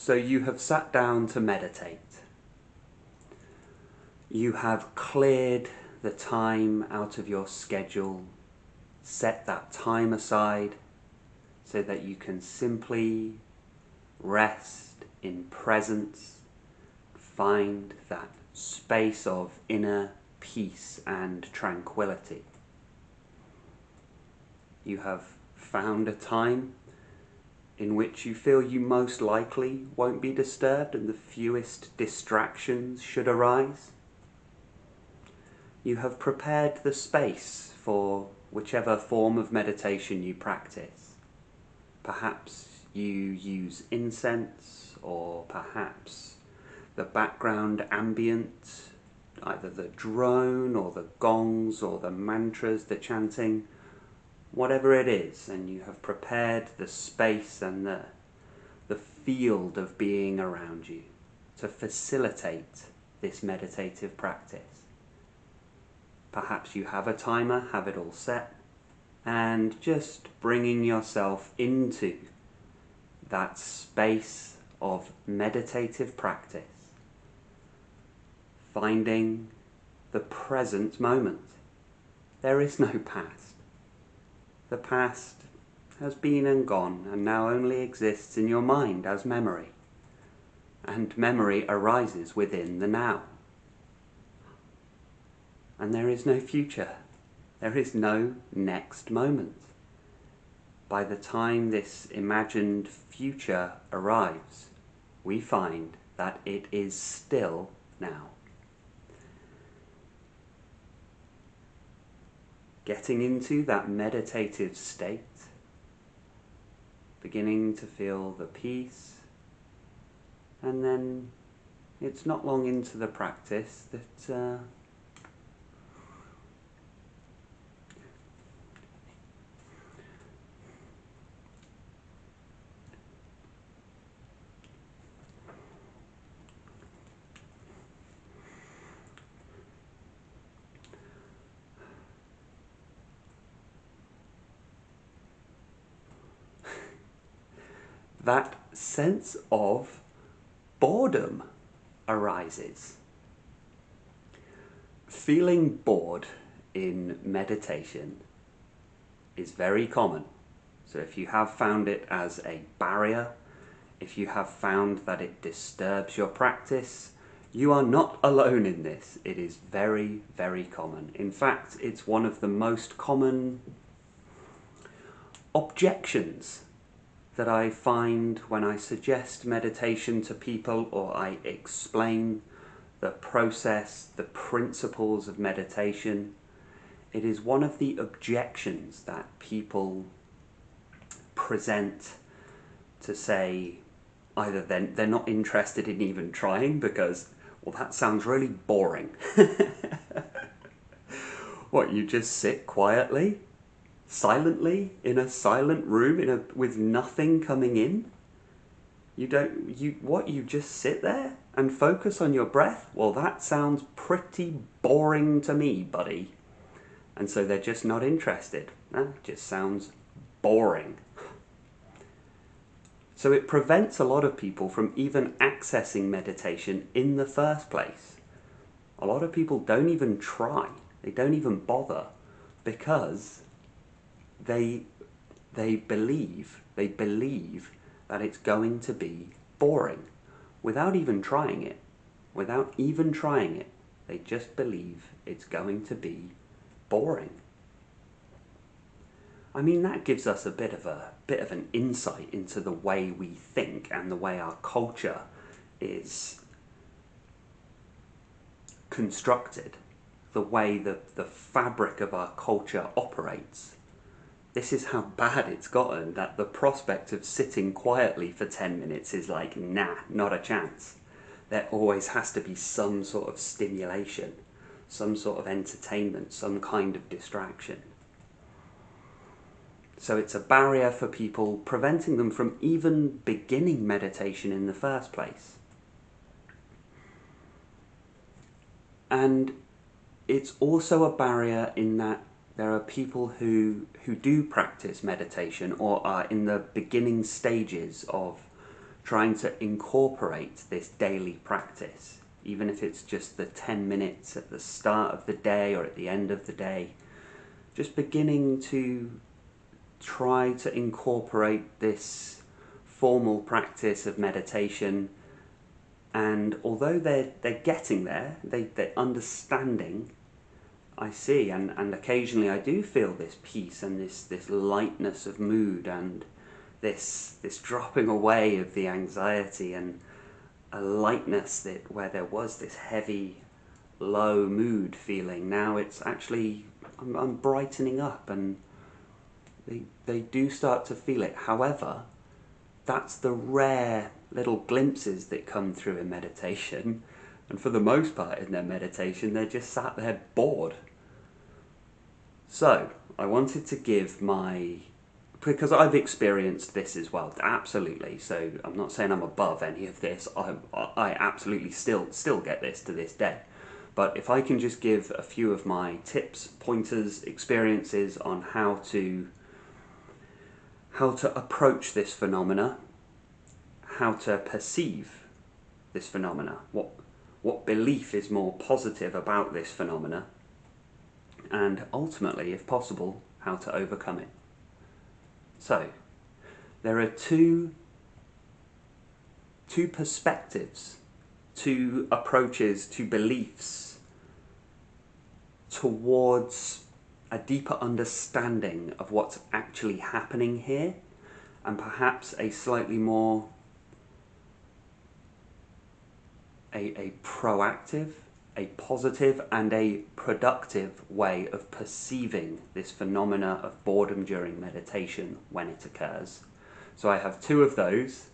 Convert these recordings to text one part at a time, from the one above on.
So you have sat down to meditate. You have cleared the time out of your schedule, set that time aside so that you can simply rest in presence, find that space of inner peace and tranquility. You have found a time in which you feel you most likely won't be disturbed and the fewest distractions should arise. You have prepared the space for whichever form of meditation you practice. Perhaps you use incense, or perhaps the background ambient, either the drone or the gongs or the mantras, the chanting, whatever it is, and you have prepared the space and the field of being around you to facilitate this meditative practice. Perhaps you have a timer, have it all set, and just bringing yourself into that space of meditative practice, finding the present moment. There is no past. The past has been and gone and now only exists in your mind as memory. And memory arises within the now. And there is no future. There is no next moment. By the time this imagined future arrives, we find that it is still now. Getting into that meditative state, beginning to feel the peace, and then it's not long into the practice that that sense of boredom arises. Feeling bored in meditation is very common. So if you have found it as a barrier, if you have found that it disturbs your practice, you are not alone in this. It is very, very common. In fact, it's one of the most common objections that I find when I suggest meditation to people, or I explain the process, the principles of meditation. It is one of the objections that people present to say either they're not interested in even trying because, well, that sounds really boring. What, you just sit quietly? Silently in a silent room with nothing coming in? You just sit there and focus on your breath? Well, that sounds pretty boring to me, buddy. And so they're just not interested. That just sounds boring. So it prevents a lot of people from even accessing meditation in the first place. A lot of people don't even try. They don't even bother because they believe that it's going to be boring without even trying it. They just believe it's going to be boring. I mean, that gives us a bit of an insight into the way we think and the way our culture is constructed, the way that the fabric of our culture operates. This is how bad it's gotten, that the prospect of sitting quietly for 10 minutes is like, nah, not a chance. There always has to be some sort of stimulation, some sort of entertainment, some kind of distraction. So it's a barrier for people, preventing them from even beginning meditation in the first place. And it's also a barrier in that there are people who do practice meditation or are in the beginning stages of trying to incorporate this daily practice, even if it's just the 10 minutes at the start of the day or at the end of the day, just beginning to try to incorporate this formal practice of meditation. And although they're getting there, they're understanding, I see, and occasionally I do feel this peace and this lightness of mood and this dropping away of the anxiety and a lightness that where there was this heavy, low mood feeling. Now it's actually, I'm brightening up, and they do start to feel it. However, that's the rare little glimpses that come through in meditation, and for the most part in their meditation they're just sat there bored. So I wanted to give because I've experienced this as well, absolutely, so I'm not saying I'm above any of this. I absolutely still get this to this day, but if I can just give a few of my tips, pointers, experiences on how to approach this phenomena, how to perceive this phenomena, what belief is more positive about this phenomena, and ultimately, if possible, how to overcome it. So, there are two perspectives, two approaches, two beliefs towards a deeper understanding of what's actually happening here, and perhaps a slightly more a proactive, a positive and a productive way of perceiving this phenomena of boredom during meditation when it occurs. So I have two of those,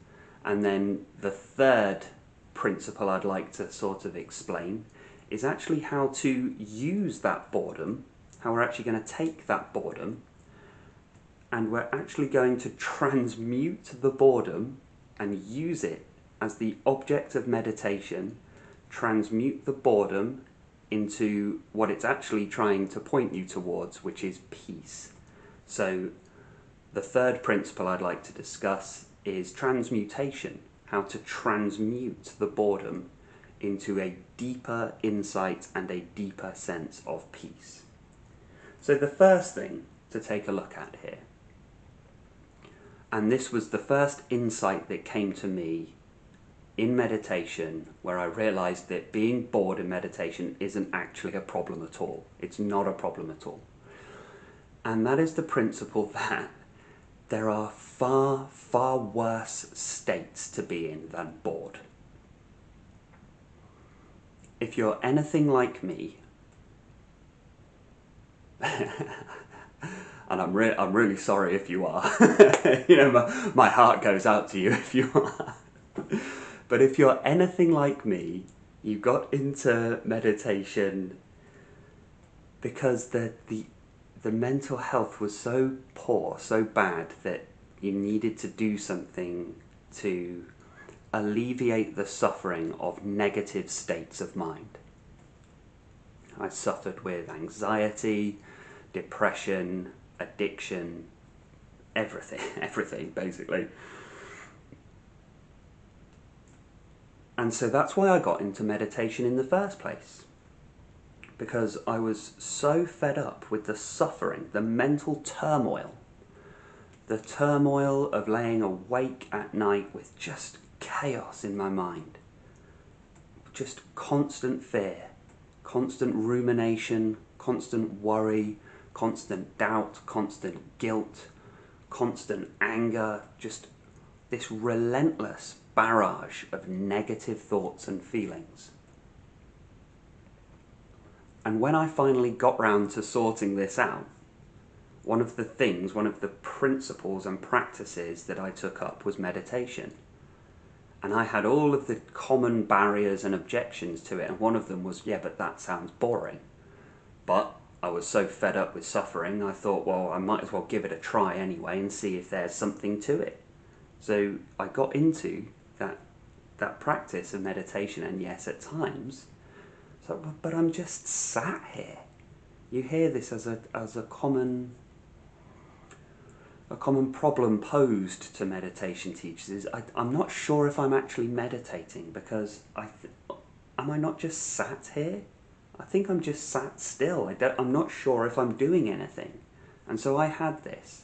and then the third principle I'd like to sort of explain is actually how to use that boredom, how we're actually going to take that boredom and we're actually going to transmute the boredom and use it as the object of meditation, transmute the boredom into what it's actually trying to point you towards, which is peace. So the third principle I'd like to discuss is transmutation, how to transmute the boredom into a deeper insight and a deeper sense of peace. So the first thing to take a look at here, and this was the first insight that came to me in meditation, where I realized that being bored in meditation isn't actually a problem at all. It's not a problem at all. And that is the principle that there are far, far worse states to be in than bored. If you're anything like me, and I'm really sorry if you are, you know, my heart goes out to you if you are. But if you're anything like me, you got into meditation because the mental health was so poor, so bad, that you needed to do something to alleviate the suffering of negative states of mind. I suffered with anxiety, depression, addiction, everything basically. And so that's why I got into meditation in the first place, because I was so fed up with the suffering, the mental turmoil, the turmoil of laying awake at night with just chaos in my mind, just constant fear, constant rumination, constant worry, constant doubt, constant guilt, constant anger, just this relentless barrage of negative thoughts and feelings. And when I finally got round to sorting this out, one of the principles and practices that I took up was meditation. And I had all of the common barriers and objections to it, and one of them was, yeah, but that sounds boring. But I was so fed up with suffering, I thought, well, I might as well give it a try anyway and see if there's something to it. So I got into that practice of meditation, and yes, at times, but I'm just sat here. You hear this as a common a common problem posed to meditation teachers is I'm not sure if I'm actually meditating, because am I not just sat here? I think I'm just sat still. I'm not sure if I'm doing anything. And so I had this.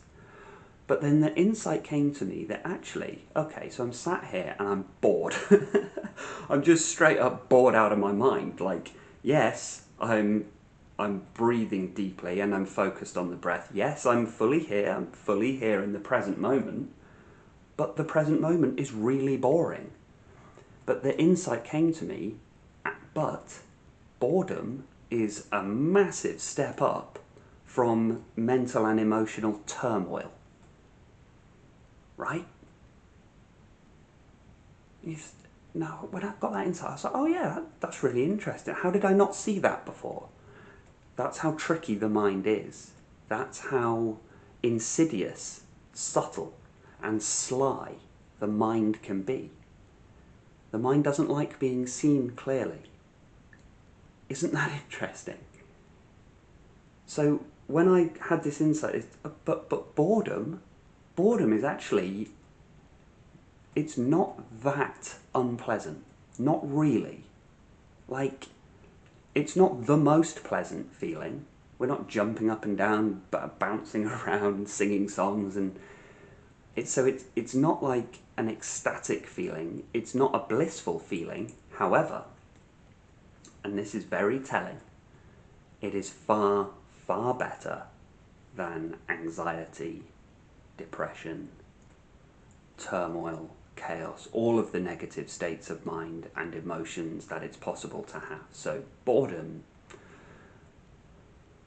But then the insight came to me that actually, okay, so I'm sat here and I'm bored. I'm just straight up bored out of my mind. Like, yes, I'm breathing deeply and I'm focused on the breath. Yes, I'm fully here in the present moment. But the present moment is really boring. But the insight came to me, but boredom is a massive step up from mental and emotional turmoil. Right? Now, when I got that insight, I was like, oh yeah, that's really interesting. How did I not see that before? That's how tricky the mind is. That's how insidious, subtle, and sly the mind can be. The mind doesn't like being seen clearly. Isn't that interesting? So when I had this insight, but boredom is actually, it's not that unpleasant. Not really. Like, it's not the most pleasant feeling. We're not jumping up and down, bouncing around, singing songs, and it's not like an ecstatic feeling. It's not a blissful feeling. However, and this is very telling, it is far, far better than anxiety, depression, turmoil, chaos, all of the negative states of mind and emotions that it's possible to have. So boredom,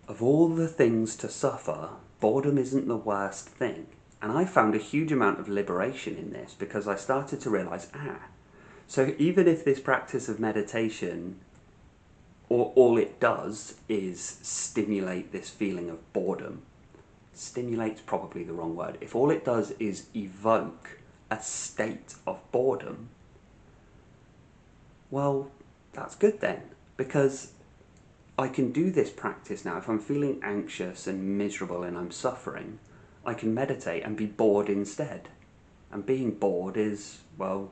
of all the things to suffer, boredom isn't the worst thing. And I found a huge amount of liberation in this, because I started to realise, so even if this practice of meditation, all it does is stimulate this feeling of boredom. Stimulate's probably the wrong word. If all it does is evoke a state of boredom, well, that's good then, because I can do this practice now. If I'm feeling anxious and miserable and I'm suffering, I can meditate and be bored instead. And being bored is, well,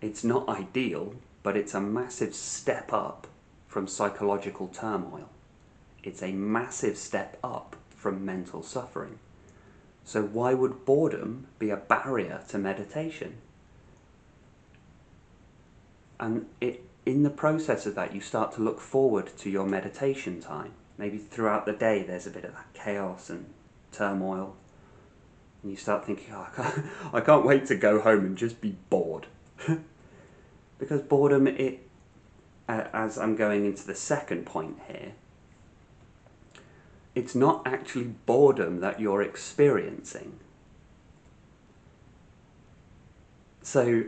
it's not ideal, but it's a massive step up from psychological turmoil. It's a massive step up from mental suffering. So why would boredom be a barrier to meditation? And in the process of that, you start to look forward to your meditation time. Maybe throughout the day there's a bit of that chaos and turmoil, and you start thinking, oh, I can't wait to go home and just be bored. Because boredom, as I'm going into the second point here, it's not actually boredom that you're experiencing. So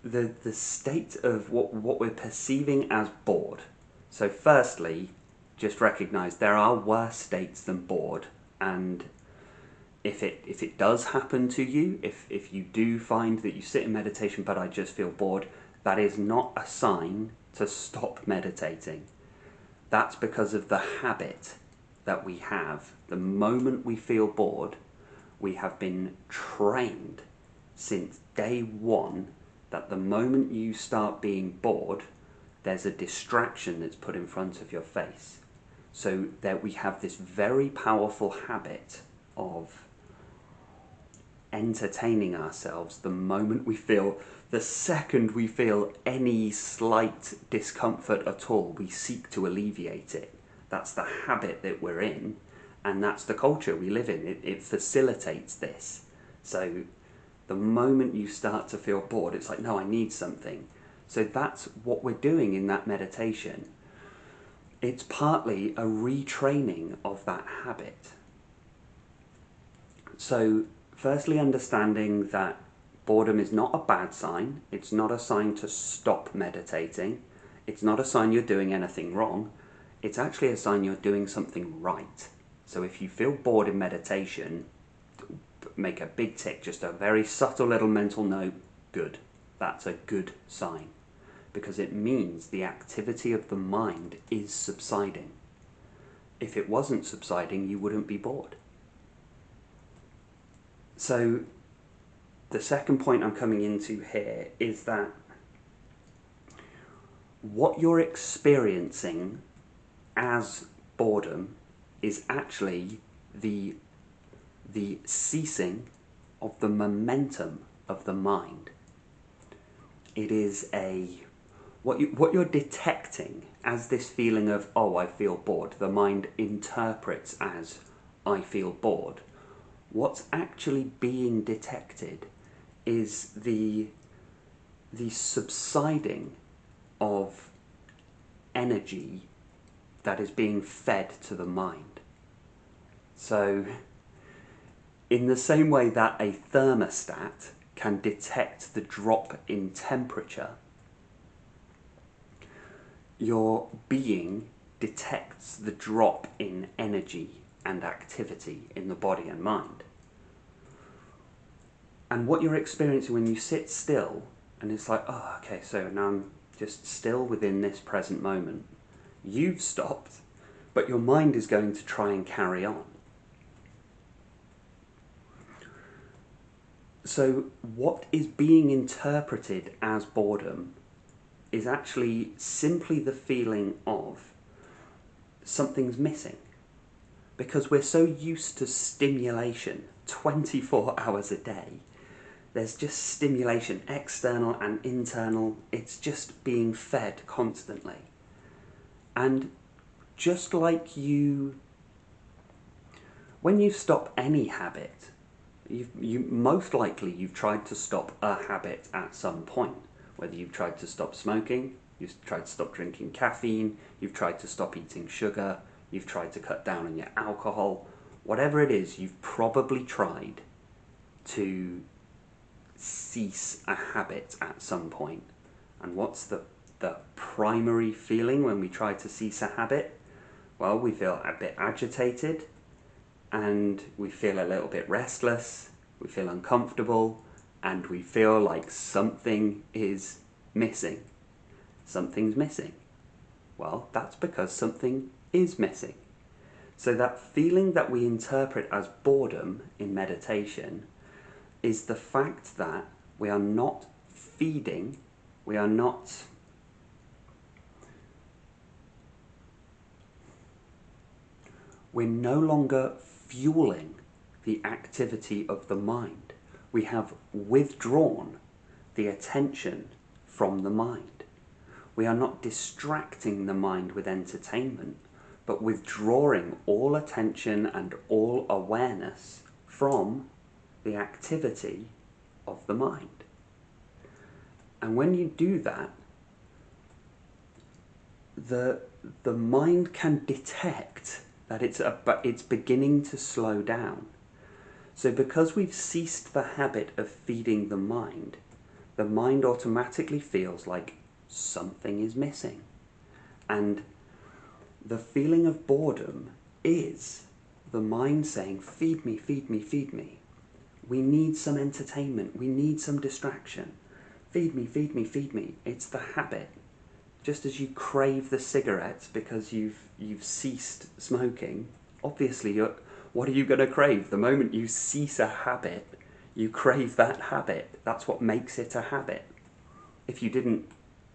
the state of what we're perceiving as bored. So firstly, just recognise there are worse states than bored, and if it does happen to you, if you do find that you sit in meditation but I just feel bored, that is not a sign to stop meditating. That's because of the habit that we have. The moment we feel bored, we have been trained since day one that the moment you start being bored, there's a distraction that's put in front of your face. So that we have this very powerful habit of entertaining ourselves the second we feel any slight discomfort at all, we seek to alleviate it. That's the habit that we're in, and that's the culture we live in. It facilitates this. So the moment you start to feel bored, it's like, no, I need something. So that's what we're doing in that meditation. It's partly a retraining of that habit. So firstly, understanding that boredom is not a bad sign. It's not a sign to stop meditating. It's not a sign you're doing anything wrong. It's actually a sign you're doing something right. So if you feel bored in meditation, make a big tick, just a very subtle little mental note, good. That's a good sign, because it means the activity of the mind is subsiding. If it wasn't subsiding, you wouldn't be bored. So the second point I'm coming into here is that what you're experiencing as boredom is actually the ceasing of the momentum of the mind. It is what you're detecting as this feeling of, oh, I feel bored, the mind interprets as I feel bored. What's actually being detected is the subsiding of energy that is being fed to the mind. So in the same way that a thermostat can detect the drop in temperature, your being detects the drop in energy and activity in the body and mind. And what you're experiencing when you sit still, and it's like, oh, okay, so now I'm just still within this present moment. You've stopped, but your mind is going to try and carry on. So what is being interpreted as boredom is actually simply the feeling of something's missing. Because we're so used to stimulation 24 hours a day. There's just stimulation, external and internal. It's just being fed constantly. And just like when you stop any habit, most likely you've tried to stop a habit at some point. Whether you've tried to stop smoking, you've tried to stop drinking caffeine, you've tried to stop eating sugar, you've tried to cut down on your alcohol, whatever it is, you've probably tried to cease a habit at some point. And what's the primary feeling when we try to cease a habit? Well, we feel a bit agitated, and we feel a little bit restless, we feel uncomfortable, and we feel like something is missing. Something's missing. Well, that's because something is missing. So that feeling that we interpret as boredom in meditation is the fact that we are not feeding, we're no longer fueling the activity of the mind. We have withdrawn the attention from the mind. We are not distracting the mind with entertainment, but withdrawing all attention and all awareness from the activity of the mind. And when you do that, the mind can detect that it's beginning to slow down. So because we've ceased the habit of feeding the mind automatically feels like something is missing. And the feeling of boredom is the mind saying, feed me, feed me, feed me. We need some entertainment. We need some distraction. Feed me, feed me, feed me. It's the habit. Just as you crave the cigarettes because you've ceased smoking, obviously what are you going to crave? The moment you cease a habit, you crave that habit. That's what makes it a habit. If you didn't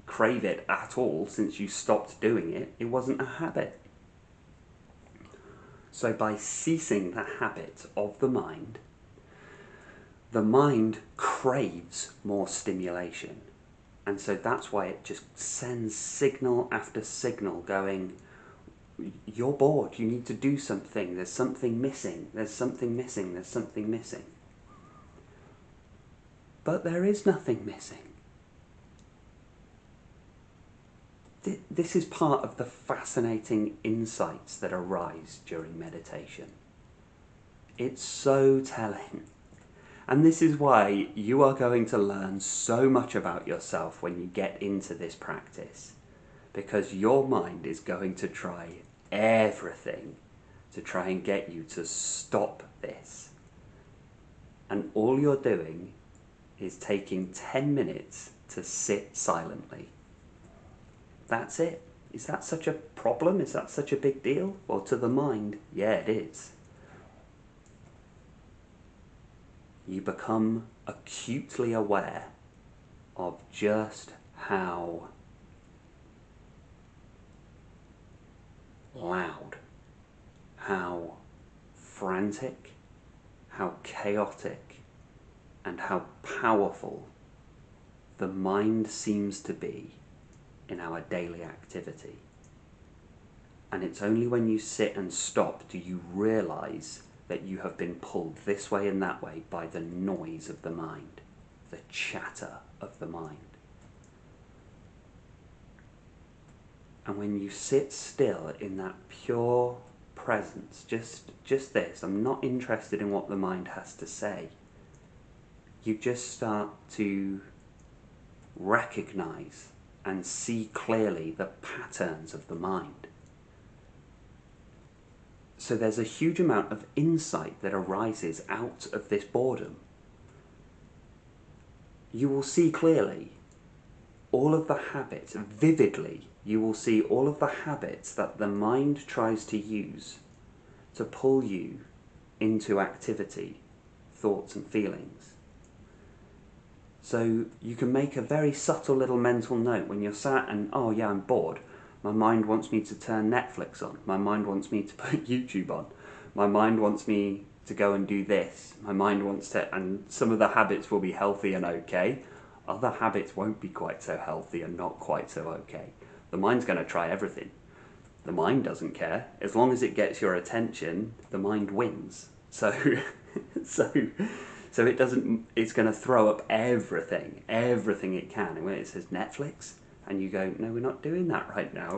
crave it at all since you stopped doing it, it wasn't a habit. So by ceasing the habit of the mind craves more stimulation. And so that's why it just sends signal after signal going, you're bored, you need to do something, there's something missing, there's something missing, there's something missing. But there is nothing missing. This is part of the fascinating insights that arise during meditation. It's so telling. And this is why you are going to learn so much about yourself when you get into this practice. Because your mind is going to try everything to try and get you to stop this. And all you're doing is taking 10 minutes to sit silently. That's it. Is that such a problem? Is that such a big deal? Well, to the mind, yeah, it is. you become acutely aware of just how loud, how frantic, how chaotic, and how powerful the mind seems to be in our daily activity. And it's only when you sit and stop do you realise that you have been pulled this way and that way by the noise of the mind, the chatter of the mind. And when you sit still in that pure presence, just this, I'm not interested in what the mind has to say, you just start to recognise and see clearly the patterns of the mind. So there's a huge amount of insight that arises out of this boredom. You will see clearly all of the habits, vividly, you will see all of the habits that the mind tries to use to pull you into activity, thoughts and feelings. So you can make a very subtle little mental note when you're sat and, oh yeah, I'm bored. My mind wants me to turn Netflix on. My mind wants me to put YouTube on. My mind wants me to go and do this. My mind wants to, and some of the habits will be healthy and okay. Other habits won't be quite so healthy and not quite so okay. The mind's going to try everything. The mind doesn't care. As long as it gets your attention, the mind wins. So it doesn't, it's going to throw up everything it can. And when it says Netflix, and you go, no, we're not doing that right now.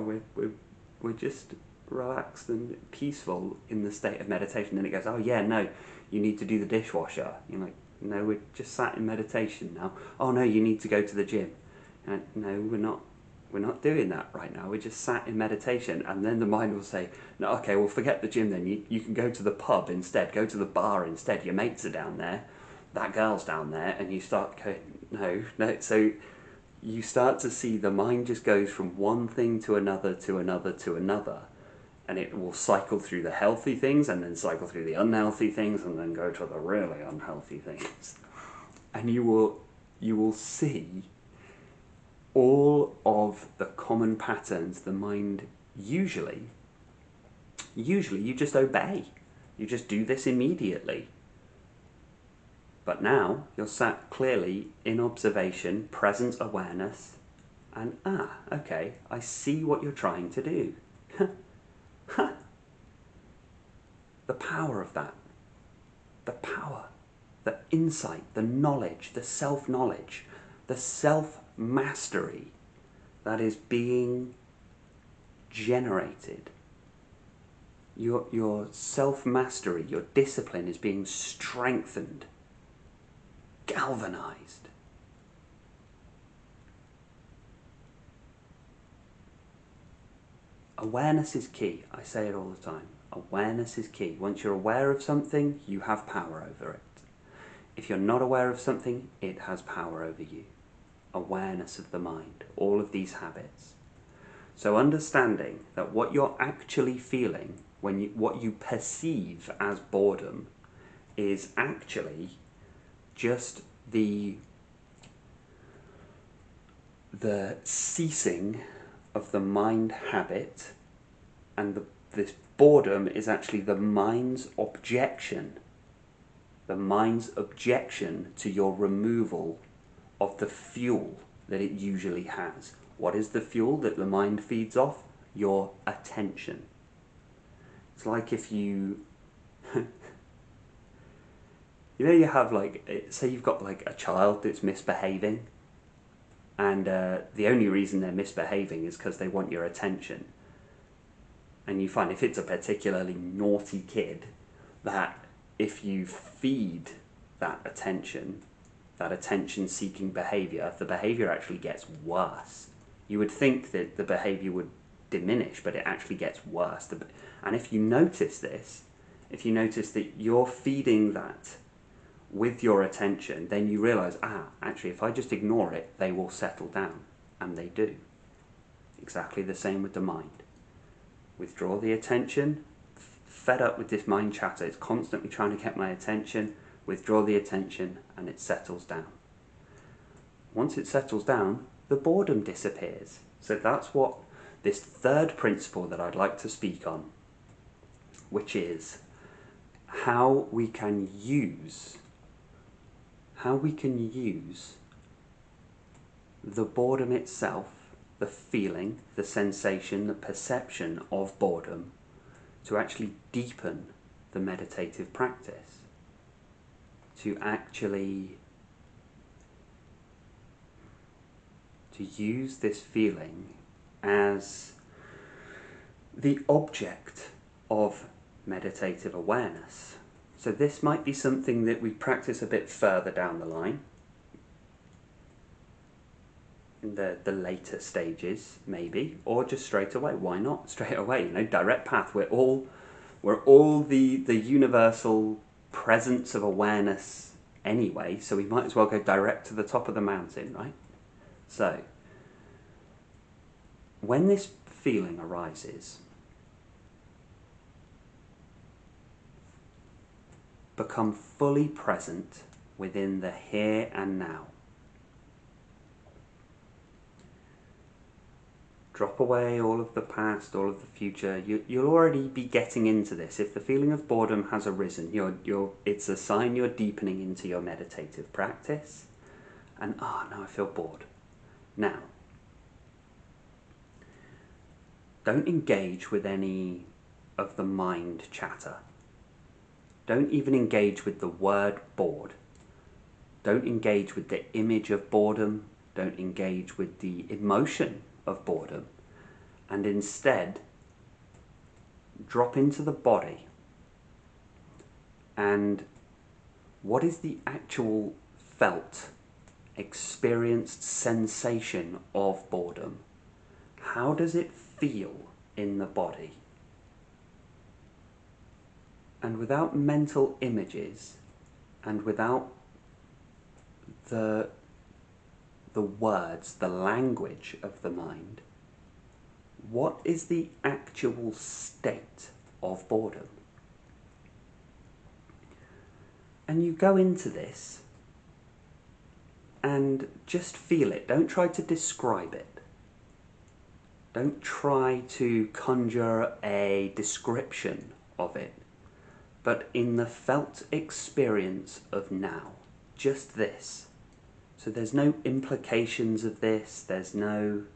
We're just relaxed and peaceful in the state of meditation. Then it goes, oh yeah, no, you need to do the dishwasher. You're like, no, we're just sat in meditation now. Oh no, you need to go to the gym. And no, we're not doing that right now. We're just sat in meditation. And then the mind will say, no, okay, well forget the gym then. You can go to the pub instead. Go to the bar instead. Your mates are down there. That girl's down there. And you start going, no. So you start to see the mind just goes from one thing to another, to another, to another. And it will cycle through the healthy things and then cycle through the unhealthy things and then go to the really unhealthy things. And you will see all of the common patterns the mind usually you just obey. You just do this immediately. But now you're sat clearly in observation, present awareness, and okay, I see what you're trying to do. The power of that. The power, the insight, the knowledge, the self-knowledge, the self-mastery that is being generated. Your self-mastery, your discipline is being strengthened, galvanized. Awareness is key. I say it all the time. Awareness is key. Once you're aware of something, you have power over it. If you're not aware of something, it has power over you. Awareness of the mind, all of these habits. So understanding that what you're actually feeling, what you perceive as boredom, is actually just the ceasing of the mind habit, and this boredom is actually the mind's objection. The mind's objection to your removal of the fuel that it usually has. What is the fuel that the mind feeds off? Your attention. It's like if you you have say you've got a child that's misbehaving, and the only reason they're misbehaving is because they want your attention. And you find if it's a particularly naughty kid, that if you feed that attention-seeking behaviour, the behaviour actually gets worse. You would think that the behaviour would diminish, but it actually gets worse. And if you notice this, if you notice that you're feeding that with your attention, then you realise, actually, if I just ignore it, they will settle down. And they do. Exactly the same with the mind. Withdraw the attention, fed up with this mind chatter, it's constantly trying to get my attention, withdraw the attention, and it settles down. Once it settles down, the boredom disappears. So that's what this third principle that I'd like to speak on, which is how we can use the boredom itself, the feeling, the sensation, the perception of boredom, to actually deepen the meditative practice, to use this feeling as the object of meditative awareness. So this might be something that we practice a bit further down the line, in the later stages maybe, or just straight away. Why not straight away? You know, direct path. We're all the universal presence of awareness anyway, so we might as well go direct to the top of the mountain, right? So when this feeling arises, become fully present within the here and now. Drop away all of the past, all of the future. You'll already be getting into this. If the feeling of boredom has arisen, it's a sign you're deepening into your meditative practice. And now I feel bored. Now, don't engage with any of the mind chatter. Don't even engage with the word bored. Don't engage with the image of boredom. Don't engage with the emotion of boredom. And instead, drop into the body. And what is the actual felt, experienced sensation of boredom? How does it feel in the body? And without mental images, and without the words, the language of the mind, what is the actual state of boredom? And you go into this and just feel it. Don't try to describe it. Don't try to conjure a description of it. But in the felt experience of now, just this. So there's no implications of this, there's no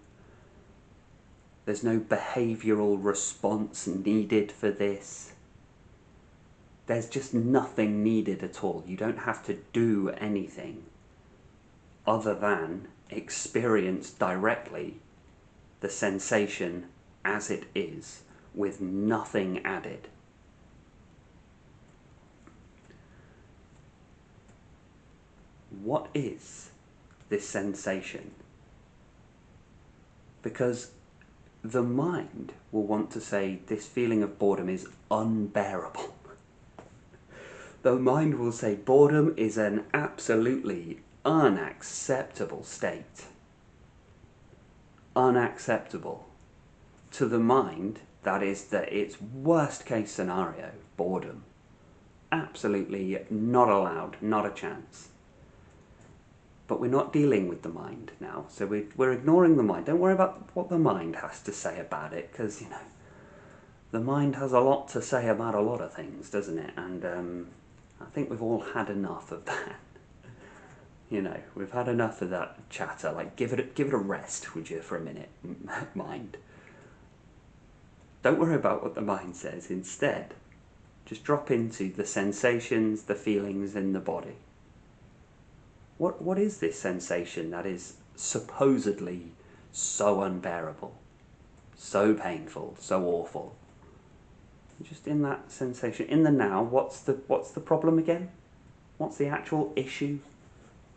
behavioural response needed for this. There's just nothing needed at all. You don't have to do anything other than experience directly the sensation as it is, with nothing added. What is this sensation? Because the mind will want to say this feeling of boredom is unbearable. The mind will say boredom is an absolutely unacceptable state. Unacceptable. To the mind, that is its worst case scenario, boredom. Absolutely not allowed, not a chance. But we're not dealing with the mind now, so we're ignoring the mind. Don't worry about what the mind has to say about it, because, the mind has a lot to say about a lot of things, doesn't it? And I think we've all had enough of that. We've had enough of that chatter. Like, give it a rest, would you, for a minute, mind. Don't worry about what the mind says. Instead, just drop into the sensations, the feelings in the body. What is this sensation that is supposedly so unbearable, so painful, so awful? Just in that sensation, in the now, what's the problem again? What's the actual issue?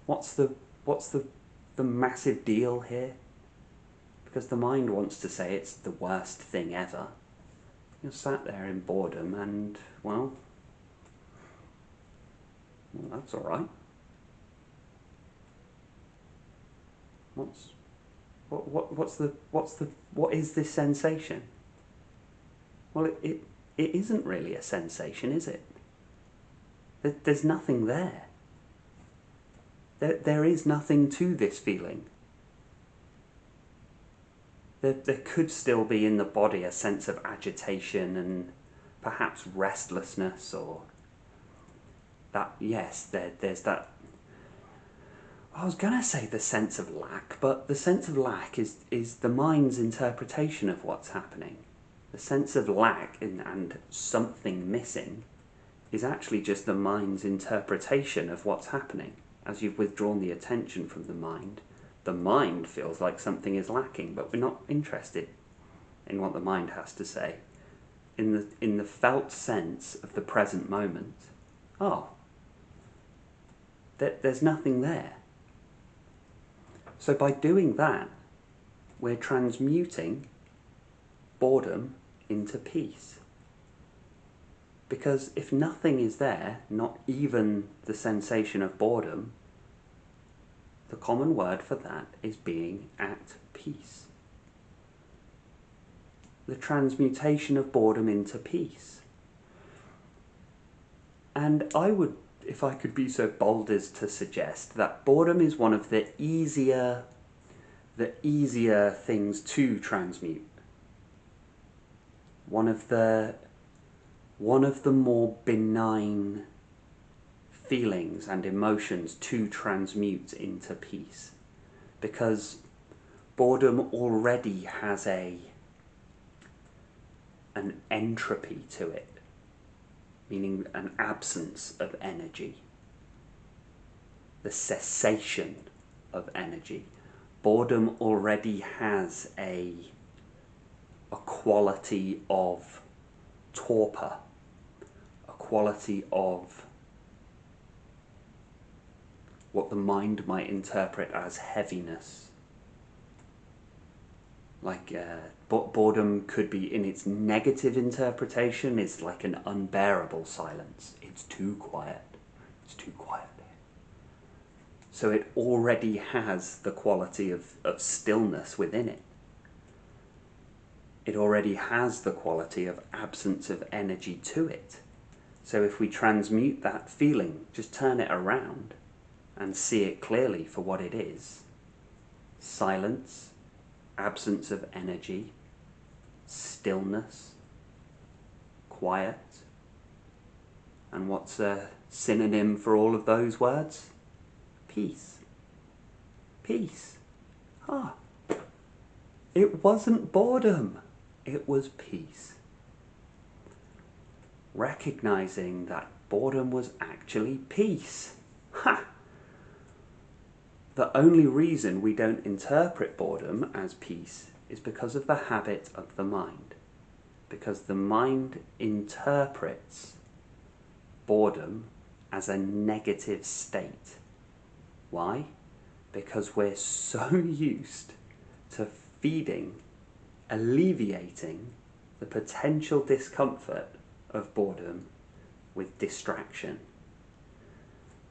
What's the massive deal here? Because the mind wants to say it's the worst thing ever. You're sat there in boredom and, well that's all right. What is this sensation? Well, it isn't really a sensation, is it? There's nothing there. There is nothing to this feeling. There could still be in the body a sense of agitation and perhaps restlessness, or that, yes, there's that. I was going to say the sense of lack, but the sense of lack is the mind's interpretation of what's happening. The sense of lack and something missing is actually just the mind's interpretation of what's happening. As you've withdrawn the attention from the mind feels like something is lacking, but we're not interested in what the mind has to say. In the felt sense of the present moment, there's nothing there. So by doing that, we're transmuting boredom into peace. Because if nothing is there, not even the sensation of boredom, the common word for that is being at peace. The transmutation of boredom into peace. And I would, if I could be so bold as to suggest that boredom is one of the easier things to transmute. One of the more benign feelings and emotions to transmute into peace, because boredom already has an entropy to it, meaning an absence of energy, the cessation of energy. Boredom already has a quality of torpor, a quality of what the mind might interpret as heaviness. Like boredom could be, in its negative interpretation, is like an unbearable silence. It's too quiet. It's too quiet there. So it already has the quality of stillness within it. It already has the quality of absence of energy to it. So if we transmute that feeling, just turn it around and see it clearly for what it is: silence, absence of energy, stillness, quiet. And what's a synonym for all of those words? Peace. Peace. It wasn't boredom. It was peace. Recognizing that boredom was actually peace. The only reason we don't interpret boredom as peace is because of the habit of the mind. Because the mind interprets boredom as a negative state. Why? Because we're so used to feeding, alleviating the potential discomfort of boredom with distraction.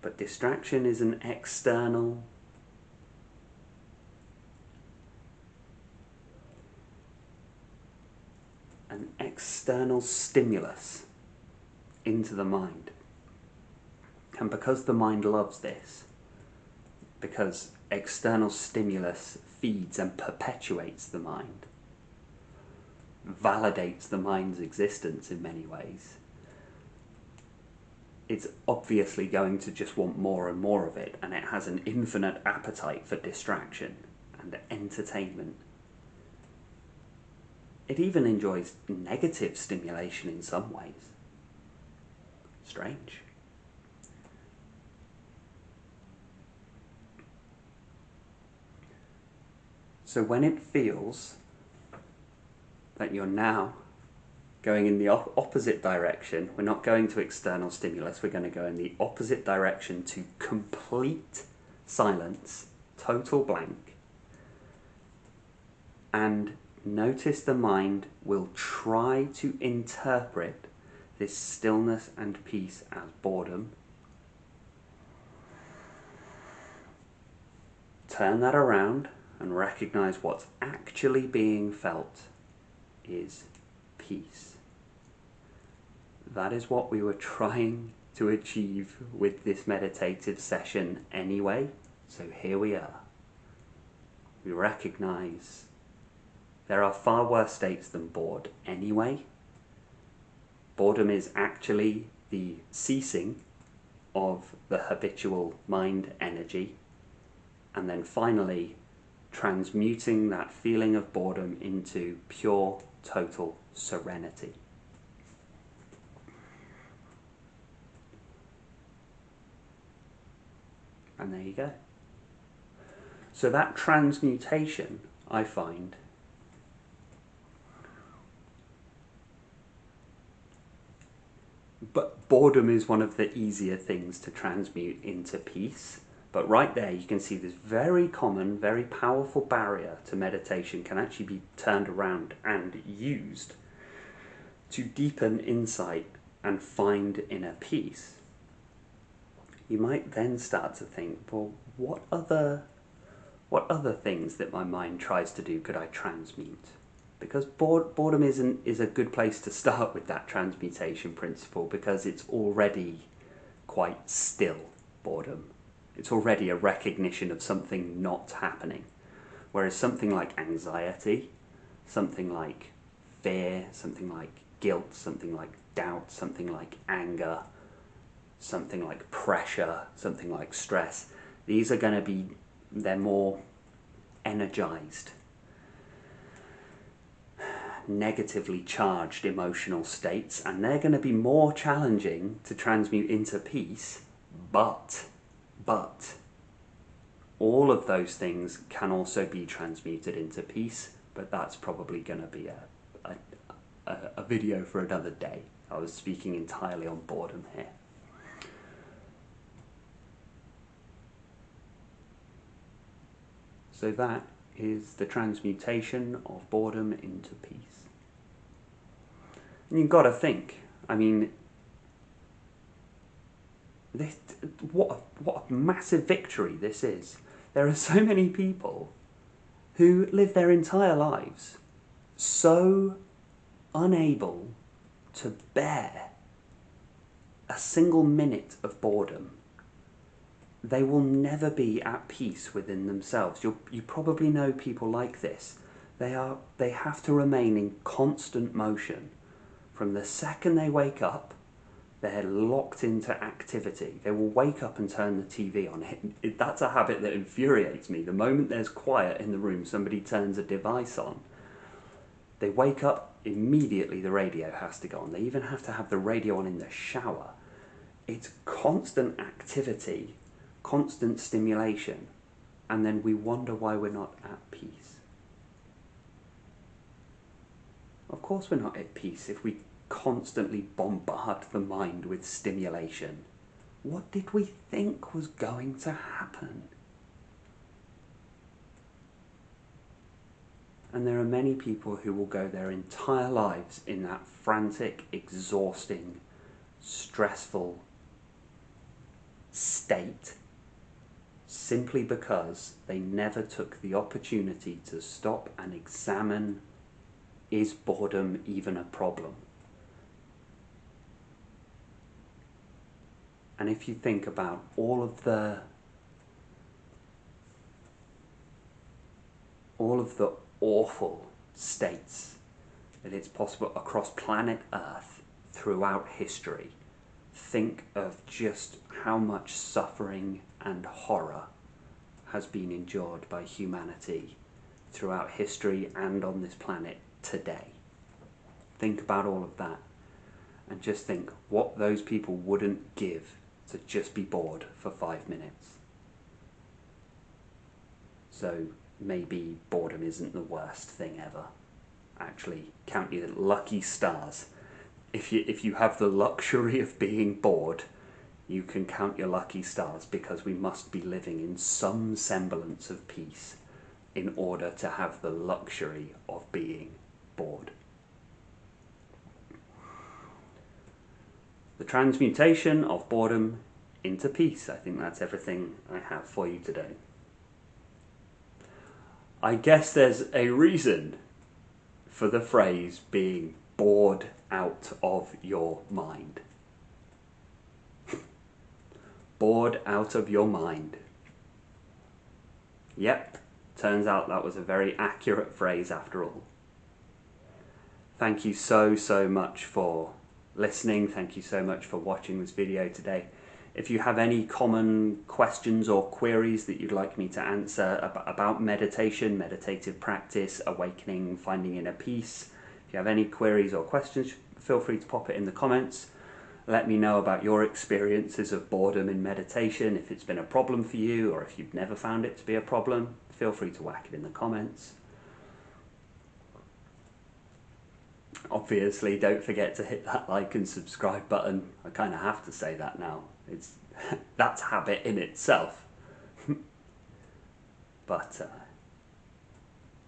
But distraction is an external stimulus into the mind. And because the mind loves this, because external stimulus feeds and perpetuates the mind, validates the mind's existence in many ways, it's obviously going to just want more and more of it, and it has an infinite appetite for distraction and entertainment. It even enjoys negative stimulation in some ways. Strange. So when it feels that you're now going in the opposite direction, we're not going to external stimulus, we're going to go in the opposite direction to complete silence, total blank, and notice the mind will try to interpret this stillness and peace as boredom. Turn that around and recognize what's actually being felt is peace. That is what we were trying to achieve with this meditative session anyway. So here we are. We recognize there are far worse states than bored anyway. Boredom is actually the ceasing of the habitual mind energy, and then finally transmuting that feeling of boredom into pure, total serenity. And there you go. So that transmutation, I find, but boredom is one of the easier things to transmute into peace. But right there you can see this very common, very powerful barrier to meditation can actually be turned around and used to deepen insight and find inner peace. You might then start to think, well, what other things that my mind tries to do could I transmute? Because boredom is a good place to start with that transmutation principle, because it's already quite still, boredom. It's already a recognition of something not happening. Whereas something like anxiety, something like fear, something like guilt, something like doubt, something like anger, something like pressure, something like stress, these are going to be, they're more energized, negatively charged emotional states, and they're going to be more challenging to transmute into peace, but all of those things can also be transmuted into peace, but that's probably going to be a video for another day. I was speaking entirely on boredom here. So that is the transmutation of boredom into peace. And you've got to think, I mean, this, what a massive victory this is. There are so many people who live their entire lives so unable to bear a single minute of boredom. They will never be at peace within themselves. You probably know people like this. They have to remain in constant motion. From the second they wake up, they're locked into activity. They will wake up and turn the TV on. That's a habit that infuriates me. The moment there's quiet in the room, somebody turns a device on. They wake up, immediately the radio has to go on. They even have to have the radio on in the shower. It's constant activity, constant stimulation, and then we wonder why we're not at peace. Of course we're not at peace if we constantly bombard the mind with stimulation. What did we think was going to happen? And there are many people who will go their entire lives in that frantic, exhausting, stressful state simply because they never took the opportunity to stop and examine, is boredom even a problem? And if you think about all of the awful states that it's possible across planet Earth throughout history, think of just how much suffering and horror has been endured by humanity throughout history and on this planet today. Think about all of that and just think what those people wouldn't give to just be bored for 5 minutes. So maybe boredom isn't the worst thing ever. Actually, count your lucky stars. If you have the luxury of being bored, you can count your lucky stars, because we must be living in some semblance of peace in order to have the luxury of being bored. The transmutation of boredom into peace. I think that's everything I have for you today. I guess there's a reason for the phrase being bored out of your mind. bored out of your mind. Yep, turns out that was a very accurate phrase after all. Thank you so much for listening. Thank you so much for watching this video today. If you have any common questions or queries that you'd like me to answer about meditation, meditative practice, awakening, finding inner peace, if you have any queries or questions, feel free to pop it in the comments. Let me know about your experiences of boredom in meditation, if it's been a problem for you or if you've never found it to be a problem. Feel free to whack it in the comments. Obviously, don't forget to hit that like and subscribe button. I kind of have to say that now. That's habit in itself. But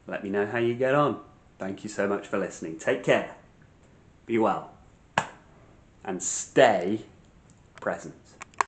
let me know how you get on. Thank you so much for listening. Take care. Be well. And stay present.